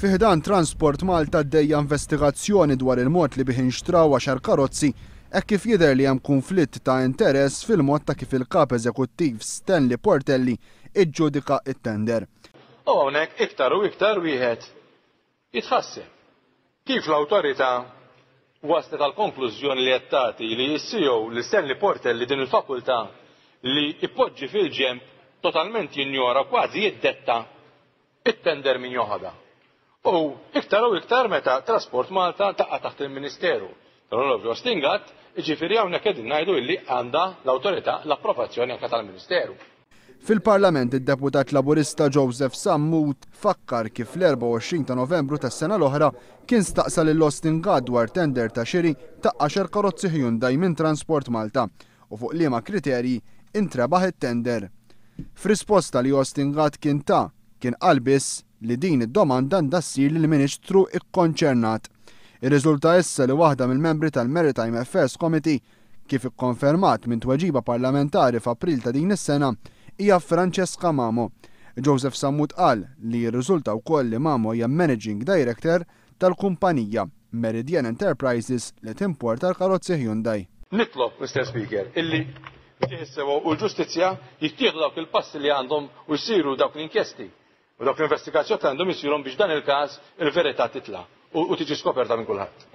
Fiħdan Transport Malta għaddejja investigazzjoni dwar il-mod li bih inxtraw 10 karozzi hekk kif jidher li hemm konflitt ta' interess fil-mod ta' kif il-kap eżekuttiv Stanley Portelli iġġudika it-tender. U hawnhekk iktar u iktar wieħed jitħasseb. Kif l-awtorità waslet għal konklużjoni li qed tagħti li jissiju li Stanley Portelli din il-fakultà li jpoġġi fil-ġemp totalment jinjora kważi jiddetta it-tender min joħodha. U iktar meta Trasport Malta taqqa taħt il-Ministeru tal-Onorevoli Ostingat, jiġifieri hawnhekk qegħdin ngħidu li għandha l-awtorità l-approvazzjoni anke tal-Ministeru. Fil-Parlament id-deputat Laburista Joseph Sammut fakkar kif l-24 ta' Novembru tas-sena l-oħra kien staqsa lil Ostingat dwar tender ta' xiri ta' 10 karozzi Hyundai minn Transport Malta u fuq liema kriterji intrebaħ it-tender. F'risposta li Ostingat kien qal biss li din id-domanda għandha ssir lill-Ministru ikkonċernat. Ir-riżulta issa li waħda mill-membri tal-Maritime Affairs Committee kif ikkonfermat minn tweġiba parlamentari f'April ta' din is-sena hija Francesca Mamo. Joseph Sammut qal li jirriżulta wkoll li Mamo hija Managing Director tal-kumpanija Meridian Enterprises li timporta l-karozzi Hyundai. Nitlob, Mr. Speaker, illi jissew u l-ġustizzja jittieħdu dawk il-passi li għandhom u jsiru dawk l-inkjesti u dawk l-investigazzjoni għandhom isirhom biex dan il-każ il-verità titla' u tiġi skoperta minn kulħadd.